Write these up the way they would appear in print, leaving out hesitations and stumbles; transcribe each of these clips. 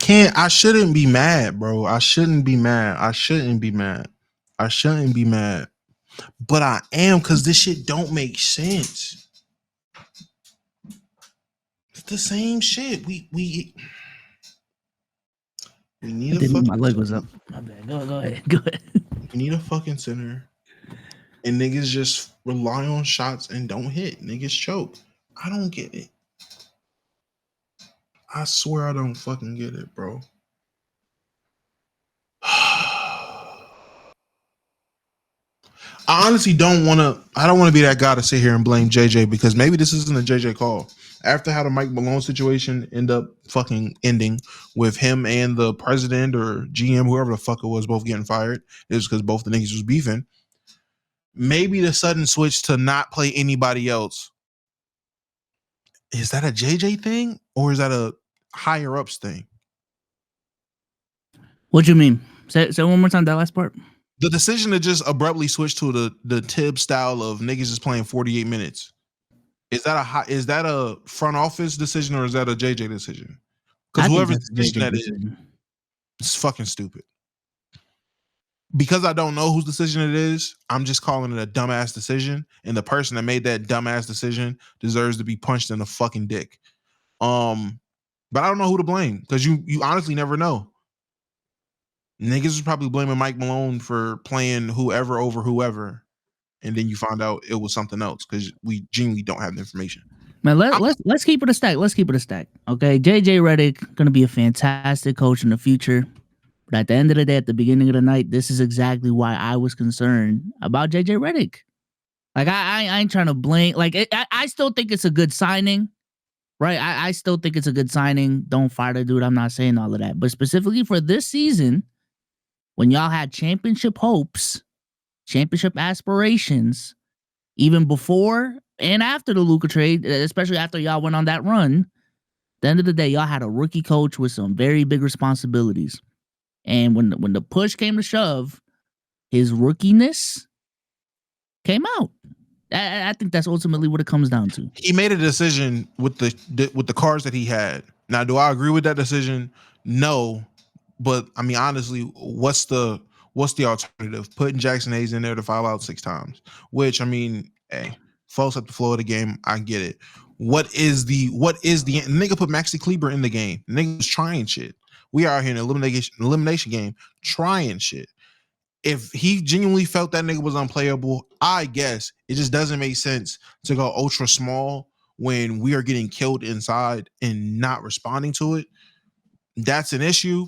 I shouldn't be mad, bro. I shouldn't be mad. But I am, because this shit don't make sense. It's the same shit. We need a fucking. My leg was up. My bad. Go ahead. Go ahead. We need a fucking center. And niggas just rely on shots and don't hit. Niggas choke. I don't get it. I swear I don't fucking get it, bro. I honestly don't want to be that guy to sit here and blame JJ, because maybe this isn't a JJ call. After how the Mike Malone situation end up fucking ending with him and the president or GM, whoever the fuck it was, both getting fired, it was because both the niggas was beefing. Maybe the sudden switch to not play anybody else, is that a JJ thing or is that a higher ups thing? What you mean? Say one more time, that last part. The decision to just abruptly switch to the Tibbs style of niggas just playing 48 minutes. Is that a front office decision or is that a JJ decision? Because whoever's decision that is, it's fucking stupid. Because I don't know whose decision it is, I'm just calling it a dumbass decision, and the person that made that dumbass decision deserves to be punched in the fucking dick. But I don't know who to blame, because you honestly never know. Niggas was probably blaming Mike Malone for playing whoever over whoever, and then you find out it was something else because we genuinely don't have the information. Man, let's keep it a stack. Let's keep it a stack. Okay, JJ Redick gonna be a fantastic coach in the future. But at the end of the day, at the beginning of the night, this is exactly why I was concerned about JJ Redick. Like I ain't trying to blame. Like I still think it's a good signing, right? I still think it's a good signing. Don't fire the dude. I'm not saying all of that, but specifically for this season, when y'all had championship hopes, championship aspirations, even before and after the Luka trade, especially after y'all went on that run, at the end of the day, y'all had a rookie coach with some very big responsibilities. And when the push came to shove, his rookiness came out. I think that's ultimately what it comes down to. He made a decision with the cards that he had. Now, do I agree with that decision? No. But I mean, honestly, what's the alternative? Putting Jackson Hayes in there to foul out 6 times, which, I mean, hey, false up the flow of the game. I get it. What is the nigga put Maxi Kleber in the game? Niggas trying shit. We are here in an elimination game trying shit. If he genuinely felt that nigga was unplayable, I guess it just doesn't make sense to go ultra small when we are getting killed inside and not responding to it. That's an issue.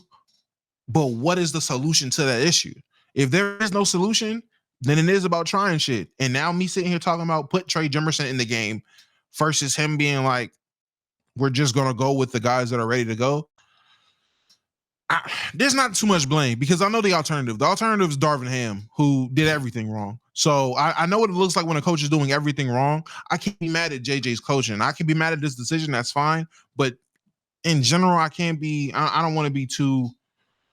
But what is the solution to that issue? If there is no solution, then it is about trying shit. And now me sitting here talking about put Trey Jemmerson in the game versus him being like, we're just going to go with the guys that are ready to go. There's not too much blame because I know the alternative. The alternative is Darvin Ham, who did everything wrong. So I know what it looks like when a coach is doing everything wrong. I can't be mad at JJ's coaching. I can be mad at this decision. That's fine. But in general, I don't want to be too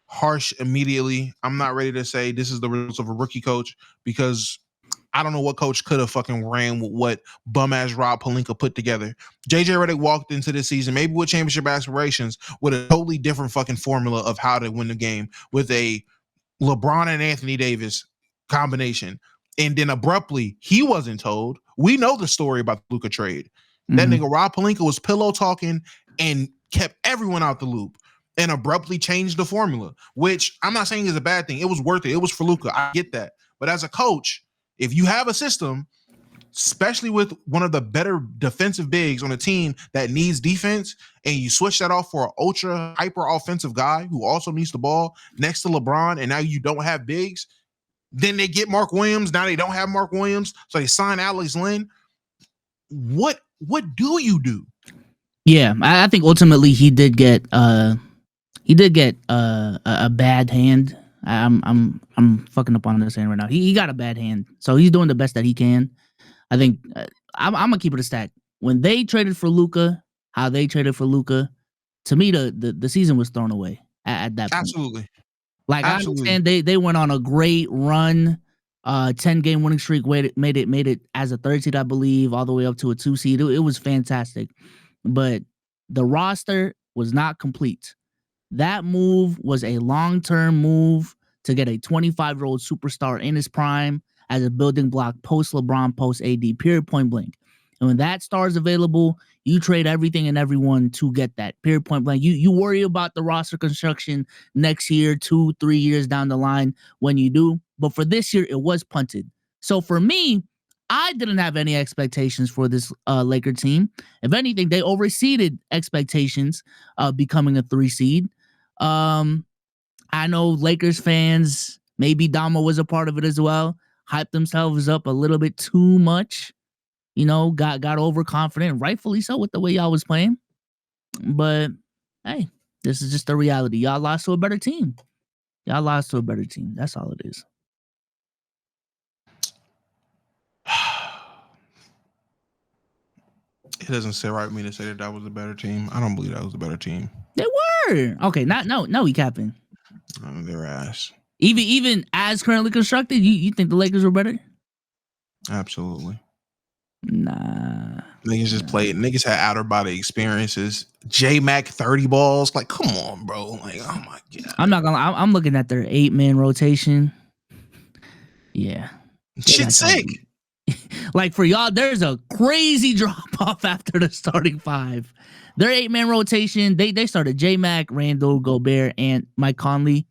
harsh immediately. I'm not ready to say this is the results of a rookie coach because I don't know what coach could have fucking ran with what bum-ass Rob Pelinka put together. JJ Redick walked into this season, maybe with championship aspirations, with a totally different fucking formula of how to win the game with a LeBron and Anthony Davis combination. And then abruptly, he wasn't told. We know the story about the Luka trade. That nigga Rob Pelinka was pillow talking and kept everyone out the loop and abruptly changed the formula, which I'm not saying is a bad thing. It was worth it. It was for Luka. I get that. But as a coach, if you have a system, especially with one of the better defensive bigs on a team that needs defense, and you switch that off for an ultra hyper offensive guy who also needs the ball next to LeBron, and now you don't have bigs, then they get Mark Williams. Now they don't have Mark Williams, so they sign Alex Len. What do you do? Yeah, I think ultimately he did get a bad hand. I'm fucking up on this hand right now. He got a bad hand, so he's doing the best that he can. I think I'm gonna keep it a stack. When they traded for Luka, how they traded for Luka, to me the season was thrown away at that point. Absolutely. Like absolutely. I understand they went on a great run, 10-game winning streak, made it as a 3rd seed, I believe, all the way up to a 2 seed. It was fantastic, but the roster was not complete. That move was a long-term move to get a 25-year-old superstar in his prime as a building block post LeBron, post AD, period, point blank. And when that star is available, you trade everything and everyone to get that, period, point blank. You worry about the roster construction next year, 2-3 years down the line when you do. But for this year, it was punted. So for me, I didn't have any expectations for this Laker team. If anything, they overseeded expectations becoming a 3 seed. I know Lakers fans, maybe Damo was a part of it as well, hyped themselves up a little bit too much, got overconfident, rightfully so with the way y'all was playing. But hey, this is just the reality. Y'all lost to a better team. That's all it is. It doesn't sit right with me to say that was a better team. I don't believe that was a better team. They were. Okay, no, we capping. They're ass. Even as currently constructed, you think the Lakers were better? Absolutely. Nah. Niggas just played. Niggas had outer body experiences. J-Mac 30 balls. Like, come on, bro. Like, oh my God. I'm not gonna lie. I'm looking at their 8-man rotation. Yeah. Shit's sick. Like for y'all, there's a crazy drop off after the starting 5. Their 8-man rotation, they started J-Mac, Randall, Gobert, and Mike Conley.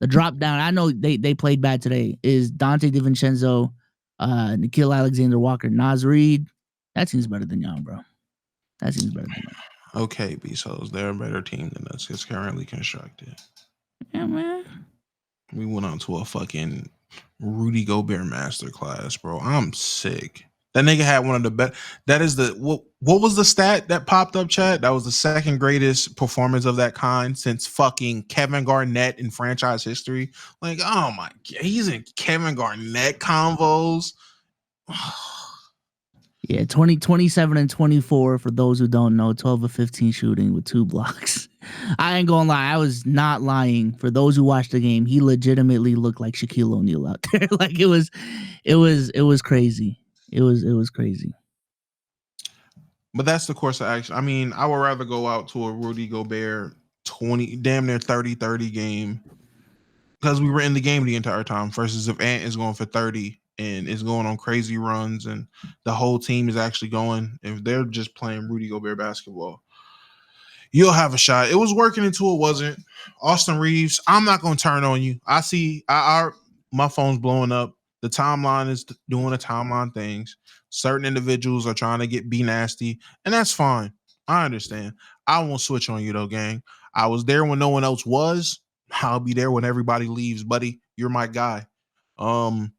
The drop down, I know they played bad today, is Dante DiVincenzo, Nickeil Alexander-Walker, Naz Reid. That seems better than y'all, bro. That seems better than y'all. Okay, B-Souls, they're a better team than us. It's currently constructed. Yeah, man. We went on to a fucking Rudy Gobert masterclass, bro. I'm sick. That nigga had one of the best. That is the what was the stat that popped up, chat? That was the second greatest performance of that kind since fucking Kevin Garnett in franchise history. Like, oh my God, he's in Kevin Garnett convos. Yeah, 27 and 24 for those who don't know, 12 of 15 shooting with 2 blocks. I ain't gonna lie, I was not lying. For those who watched the game, he legitimately looked like Shaquille O'Neal out there. Like it was crazy. It was crazy. But that's the course of action. I mean, I would rather go out to a Rudy Gobert 30-30 game because we were in the game the entire time versus if Ant is going for 30 and is going on crazy runs and the whole team is actually going. If they're just playing Rudy Gobert basketball, you'll have a shot. It was working until it wasn't. Austin Reeves, I'm not going to turn on you. I see my phone's blowing up. The timeline is doing the timeline things. Certain individuals are trying to be nasty, and that's fine. I understand. I won't switch on you, though, gang. I was there when no one else was. I'll be there when everybody leaves, buddy. You're my guy. Rui,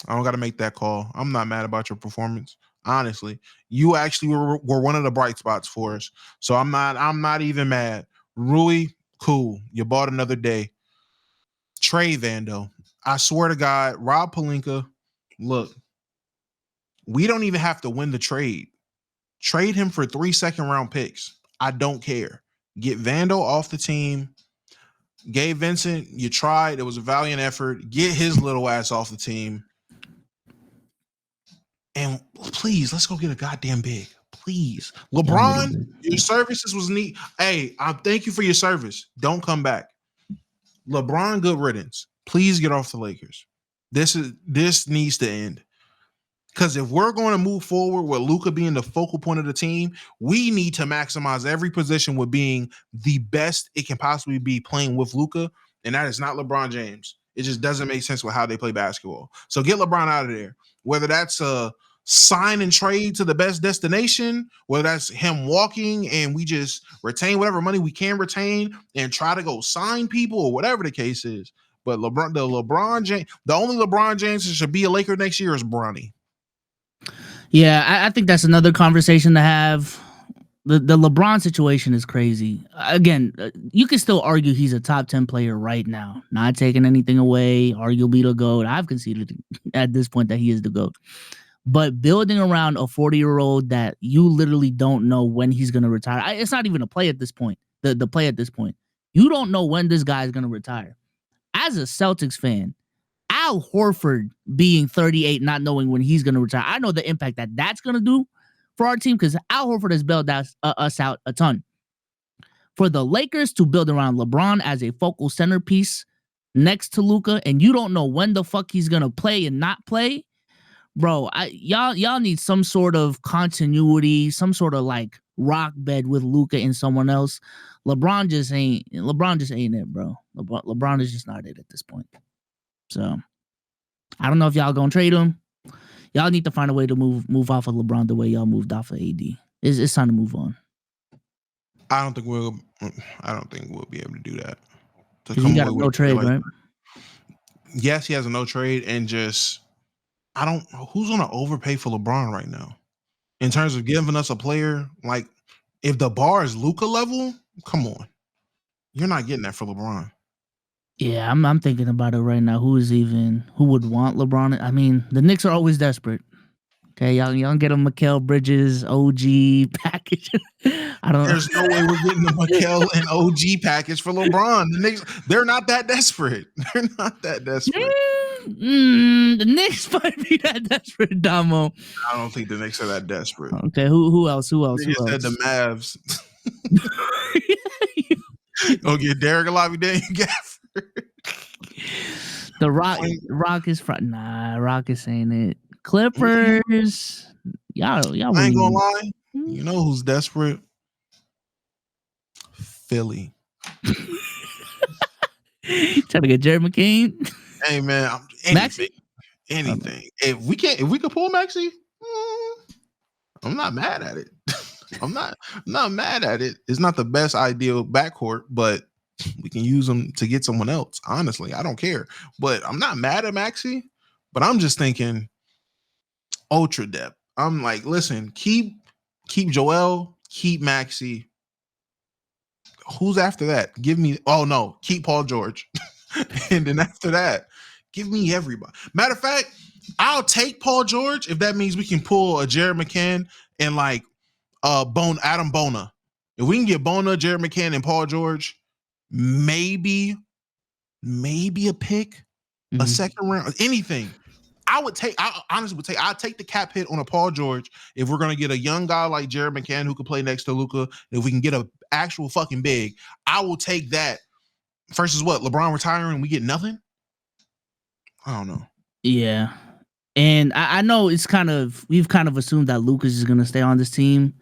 I don't got to make that call. I'm not mad about your performance. Honestly, you actually were one of the bright spots for us. So I'm not even mad. Rui, cool. You bought another day. Trey Vando. I swear to God, Rob Pelinka, look, we don't even have to win the trade. Trade him for 3 second-round picks. I don't care. Get Vando off the team. Gabe Vincent, you tried. It was a valiant effort. Get his little ass off the team. And please, let's go get a goddamn big. Please. LeBron, your services was neat. Hey, I thank you for your service. Don't come back. LeBron, good riddance. Please get off the Lakers. This needs to end. Because if we're going to move forward with Luka being the focal point of the team, we need to maximize every position with being the best it can possibly be playing with Luka, and that is not LeBron James. It just doesn't make sense with how they play basketball. So get LeBron out of there. Whether that's a sign and trade to the best destination, whether that's him walking and we just retain whatever money we can retain and try to go sign people or whatever the case is. But the only LeBron James that should be a Laker next year is Bronny. Yeah, I think that's another conversation to have. The LeBron situation is crazy. Again, you can still argue he's a top 10 player right now. Not taking anything away, arguably the GOAT. I've conceded at this point that he is the GOAT. But building around a 40-year-old that you literally don't know when he's going to retire. It's not even a play at this point. The play at this point. You don't know when this guy is going to retire. As a Celtics fan, Al Horford being 38, not knowing when he's going to retire. I know the impact that's going to do for our team because Al Horford has bailed us out a ton. For the Lakers to build around LeBron as a focal centerpiece next to Luka, and you don't know when the fuck he's gonna play and not play, bro. Y'all need some sort of continuity, some sort of like rock bed with Luka and someone else. LeBron just ain't it, bro. LeBron is just not it at this point. So I don't know if y'all gonna trade him. Y'all need to find a way to move off of LeBron the way y'all moved off of AD. It's time to move on. I don't think we'll be able to do that. He got a no trade, right? Yes, he has a no trade, and just who's gonna overpay for LeBron right now? In terms of giving us a player, like if the bar is Luka level, come on. You're not getting that for LeBron. Yeah, I'm thinking about it right now. Who would want LeBron? I mean, the Knicks are always desperate. Okay, y'all get a Mikal Bridges OG package. There's no way we're getting a Mikal and OG package for LeBron. The Knicks, they're not that desperate. They're not that desperate. The Knicks might be that desperate, Damo. I don't think the Knicks are that desperate. Okay, who else? Who else? Said the Mavs. Go get Derek Daniel Gafford. The Rockets front. Nah, Rockets ain't it. Clippers. Y'all. I ain't gonna lie. You know who's desperate? Philly. Trying to get Jerry McCain. Hey man, anything. If we could pull Maxey, I'm not mad at it. I'm not mad at it. It's not the best ideal backcourt, but we can use them to get someone else. Honestly, I don't care. But I'm not mad at Maxey. But I'm just thinking ultra depth. I'm like, listen, keep Joel, keep Maxey. Who's after that? Keep Paul George. And then after that, give me everybody. Matter of fact, I'll take Paul George if that means we can pull a Jared McCann and like Adam Bona. If we can get Bona, Jared McCann, and Paul George, maybe a pick, a second round, anything. I'd take the cap hit on a Paul George if we're gonna get a young guy like Jared McCann who could play next to Luka. If we can get an actual fucking big, I will take that versus what, LeBron retiring and we get nothing. I don't know. Yeah, and I know we've kind of assumed that Lucas is gonna stay on this team.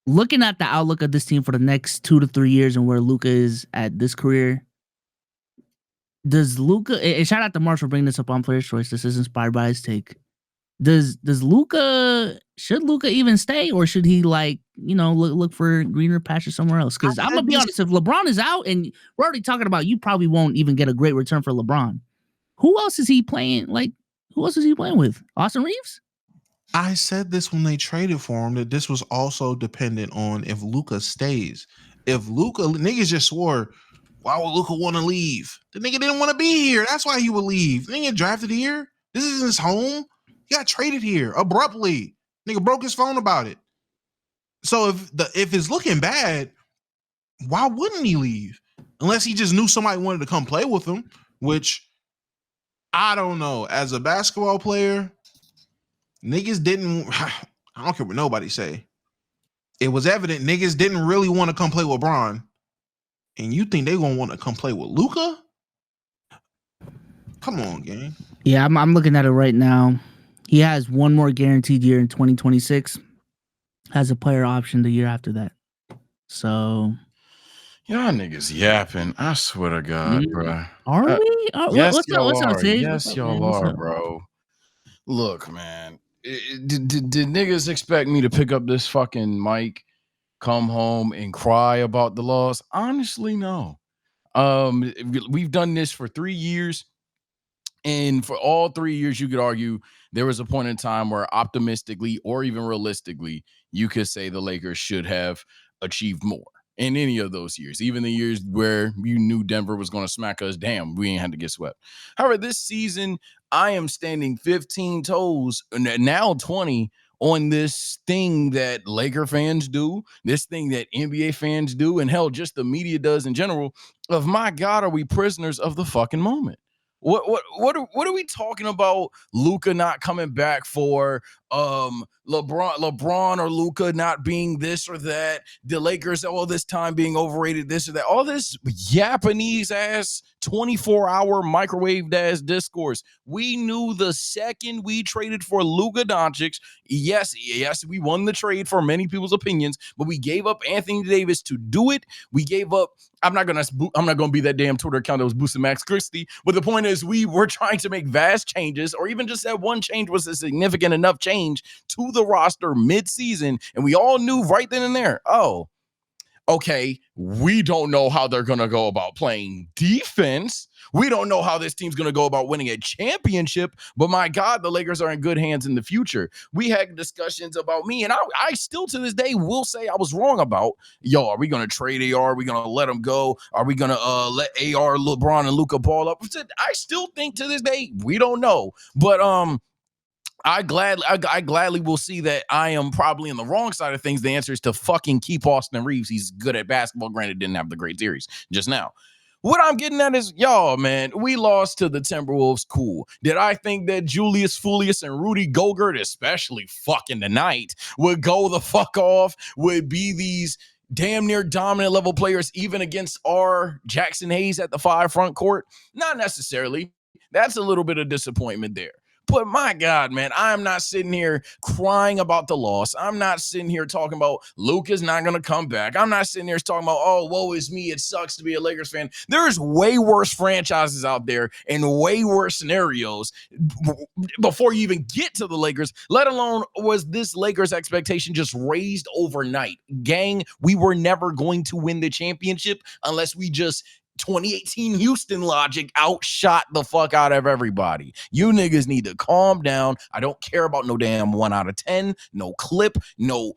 Looking at the outlook of this team for the next 2 to 3 years and where Luka is at this career, does Luka, and shout out to Marsh for bringing this up on Player's Choice. This is inspired by his take. Should Luka even stay, or should he look for greener pastures somewhere else? Because I'm gonna be honest, if LeBron is out, and we're already talking about you probably won't even get a great return for LeBron. Who else is he playing? Who else is he playing with? Austin Reeves? I said this when they traded for him, that this was also dependent on if Luka stays. If Luka, niggas just swore, why would Luka want to leave? The nigga didn't want to be here. That's why he would leave. The nigga drafted here. This isn't his home. He got traded here abruptly. Nigga broke his phone about it. So if it's looking bad, why wouldn't he leave? Unless he just knew somebody wanted to come play with him, which I don't know. As a basketball player, niggas didn't, I don't care what nobody say. It was evident niggas didn't really want to come play with LeBron. And you think they gonna want to come play with Luka? Come on, gang. Yeah, I'm looking at it right now. He has one more guaranteed year in 2026. Has a player option the year after that. So y'all niggas yapping. I swear to God, bro. Are we? Yes, what's up, yes, y'all are, bro. Look, man. Did niggas expect me to pick up this fucking mic, come home and cry about the loss? Honestly, no. We've done this for 3 years, and for all 3 years, you could argue there was a point in time where optimistically or even realistically, you could say the Lakers should have achieved more in any of those years, even the years where you knew Denver was going to smack us. Damn, we ain't had to get swept. However, this season, I am standing 15 toes, now 20, on this thing that Laker fans do, this thing that NBA fans do, and hell, just the media does in general, of my God, are we prisoners of the fucking moment? What are we talking about? Luka not coming back for LeBron or Luka not being this or that, the Lakers all this time being overrated, this or that, all this Japanese ass 24-hour microwaved ass discourse. We knew the second we traded for Luka Doncic, yes, we won the trade for many people's opinions, but we gave up Anthony Davis to do it. We gave up. I'm not gonna be that damn Twitter account that was boosting Max Christie. But the point is, we were trying to make vast changes, or even just that one change was a significant enough change to the roster mid-season, and we all knew right then and there, oh, okay, we don't know how they're gonna go about playing defense. We don't know how this team's going to go about winning a championship, but my God, the Lakers are in good hands in the future. We had discussions about me, and I still to this day will say I was wrong about, are we going to trade AR? Are we going to let him go? Are we going to let AR, LeBron, and Luka ball up? I still think to this day, we don't know. But I gladly will see that I am probably on the wrong side of things. The answer is to fucking keep Austin Reeves. He's good at basketball. Granted, didn't have the great series just now. What I'm getting at is, man, we lost to the Timberwolves. Cool. Did I think that Julius Foulius and Rudy Gobert, especially fucking tonight, would go the fuck off, would be these damn near dominant level players even against our Jackson Hayes at the 5 front court? Not necessarily. That's a little bit of disappointment there. But my God, man, I'm not sitting here crying about the loss. I'm not sitting here talking about Luka's not going to come back. I'm not sitting here talking about, oh, woe is me. It sucks to be a Lakers fan. There's way worse franchises out there and way worse scenarios before you even get to the Lakers, let alone was this Lakers expectation just raised overnight. Gang, we were never going to win the championship unless we just 2018 Houston logic outshot the fuck out of everybody. You niggas need to calm down. I don't care about no damn 1 out of 10, no clip, no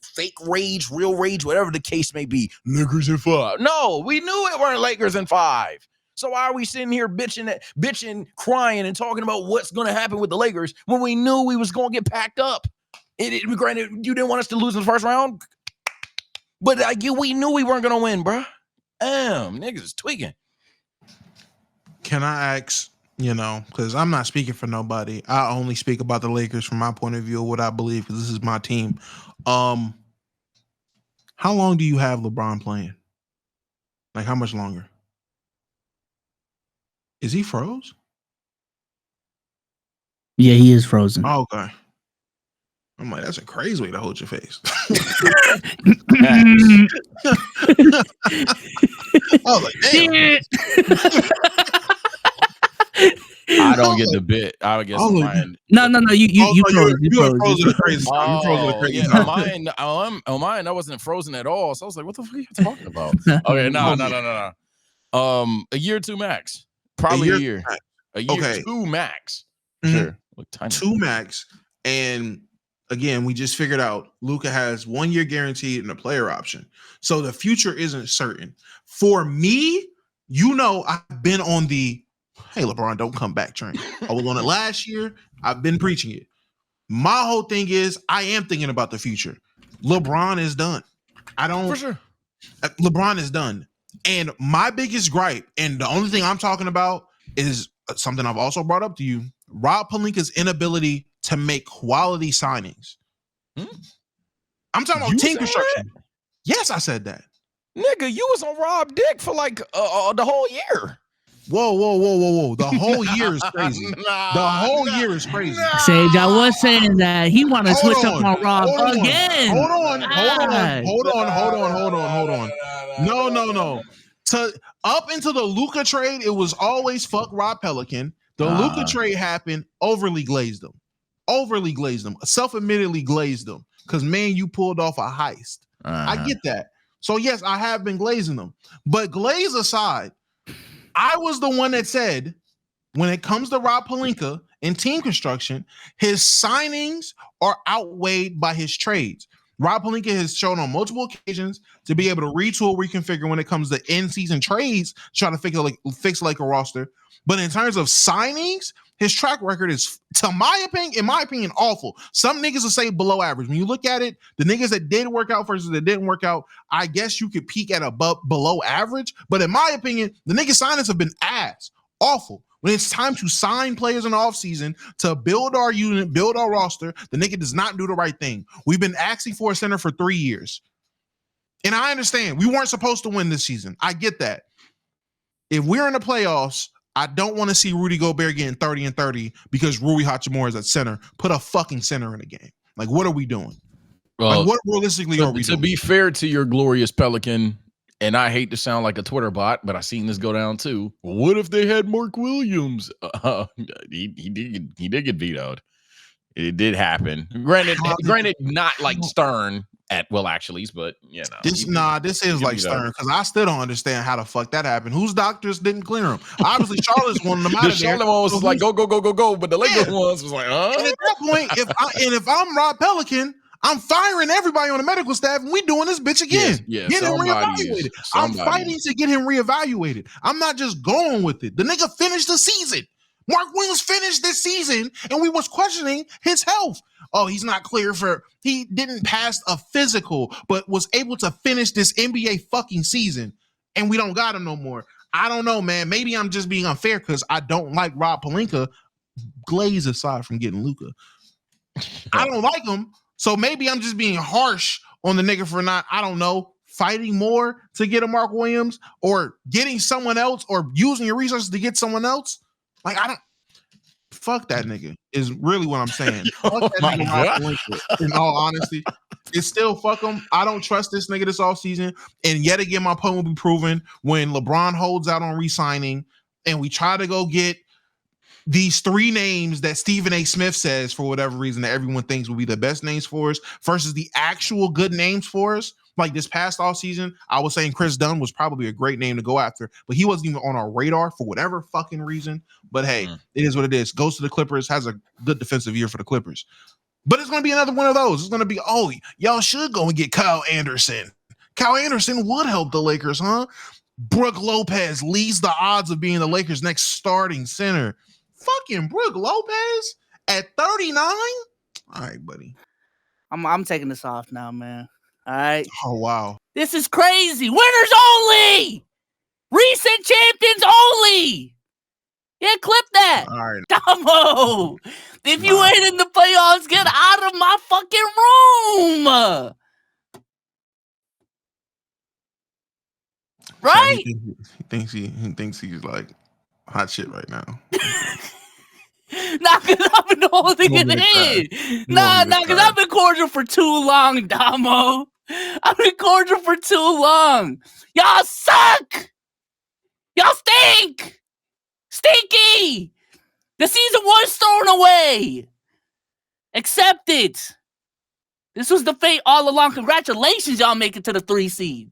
fake rage, real rage, whatever the case may be. Lakers in 5. No, we knew it weren't Lakers in 5. So why are we sitting here bitching, crying, and talking about what's going to happen with the Lakers when we knew we was going to get packed up? Granted, you didn't want us to lose in the first round, but we knew we weren't going to win, bro. Damn, niggas is tweaking. Can I ask, because I'm not speaking for nobody. I only speak about the Lakers from my point of view of what I believe, because this is my team. How long do you have LeBron playing? Like, how much longer? Is he froze? Yeah, he is frozen. Oh, okay. I'm like, that's a crazy way to hold your face. I was like, damn. I don't get the bit. I would guess mine. No. You froze. You froze at a crazy time. You froze at a crazy time. Mine, I wasn't frozen at all. So I was like, what the fuck are you talking about? Okay, no. A year or two max. Probably a year. A year, okay. 2 max. Mm-hmm. Sure. 2 max. And again, we just figured out Luka has 1 year guaranteed and a player option. So the future isn't certain. For me, I've been on the, hey, LeBron, don't come back train. I was on it last year. I've been preaching it. My whole thing is I am thinking about the future. LeBron is done. For sure. LeBron is done. And my biggest gripe, and the only thing I'm talking about is something I've also brought up to you, Rob Pelinka's inability to make quality signings. I'm talking about team construction. That? Yes, I said that. Nigga, you was on Rob Dick for like the whole year. Whoa. The whole year is crazy. The whole year is crazy. Sage, I was saying that he want to switch up on Rob again. Hold on. No. Up until the Luka trade, it was always fuck Rob Pelican. The Luka trade happened, overly glazed them. Self-admittedly glazed them. Because, man, you pulled off a heist. I get that. So, yes, I have been glazing them. But glaze aside, I was the one that said, when it comes to Rob Pelinka and team construction, his signings are outweighed by his trades. Rob Pelinka has shown on multiple occasions to be able to retool, reconfigure when it comes to in-season trades, try to fix like a roster. But in terms of signings, his track record is, in my opinion, awful. Some niggas will say below average. When you look at it, the niggas that did work out versus that didn't work out, I guess you could peak at below average. But in my opinion, the niggas signings have been ass. Awful. When it's time to sign players in the offseason to build our unit, build our roster, the nigga does not do the right thing. We've been asking for a center for 3 years. And I understand we weren't supposed to win this season. I get that. If we're in the playoffs, I don't want to see Rudy Gobert getting 30 and 30 because Rui Hachimura is at center. Put a fucking center in the game. Like, what are we doing? Like, what realistically are we doing? To be fair to your glorious Pelican, and I hate to sound like a Twitter bot, but I seen this go down too. What if they had Mark Williams? He did get vetoed. It did happen. Granted, not like Stern at Will Actually's, but you know. This is like Stern because I still don't understand how the fuck that happened. Whose doctors didn't clear him? Obviously, Charlotte's wanted them out of there. The Charlotte one was like go, but the Lakers ones was like, huh? And at that point, if I'm Rob Pelican, I'm firing everybody on the medical staff, and we doing this bitch again. Yes, get him reevaluated. I'm fighting to get him reevaluated. I'm not just going with it. The nigga finished the season. Mark Williams finished this season, and we was questioning his health. Oh, he's not clear he didn't pass a physical, but was able to finish this NBA fucking season, and we don't got him no more. I don't know, man. Maybe I'm just being unfair because I don't like Rob Pelinka, glaze aside from getting Luka. I don't like him. So maybe I'm just being harsh on the nigga for not, I don't know, fighting more to get a Mark Williams or getting someone else or using your resources to get someone else. Like, fuck that nigga is really what I'm saying. Fuck that nigga Mark Williams, in all honesty. It's still fuck him. I don't trust this nigga this offseason. And yet again, my point will be proven when LeBron holds out on re-signing and we try to go get these 3 names that Stephen A. Smith says for whatever reason that everyone thinks will be the best names for us versus the actual good names for us. Like this past offseason, I was saying Chris Dunn was probably a great name to go after, but he wasn't even on our radar for whatever fucking reason. But hey, it is what it is. Goes to the Clippers, has a good defensive year for the Clippers. But it's going to be another one of those. It's going to be, y'all should go and get Kyle Anderson. Kyle Anderson would help the Lakers, huh? Brook Lopez leads the odds of being the Lakers' next starting center. Fucking Brook Lopez at 39? All right, buddy. I'm taking this off now, man. All right. Oh, wow. This is crazy. Winners only. Recent champions only. Yeah, clip that. All right. Damo. If you ain't in the playoffs, get out of my fucking room. Right? He thinks he's like hot shit right now. Nah, because I've been holding it in. Nah, because I've been cordial for too long, Damo. I've been cordial for too long. Y'all suck. Y'all stink. Stinky. The season was thrown away. Accept it. This was the fate all along. Congratulations, y'all make it to the 3 seed.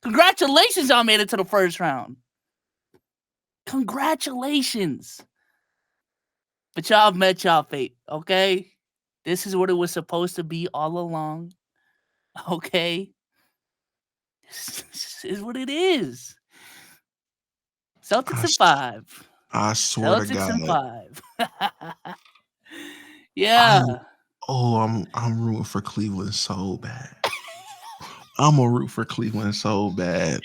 Congratulations, y'all made it to the first round. Congratulations. But y'all have met y'all fate, okay? This is what it was supposed to be all along. Okay? This is what it is. Celtics in 5. I swear Celtics to God. in 5. Yeah. I'm rooting for Cleveland so bad. I'm gonna root for Cleveland so bad.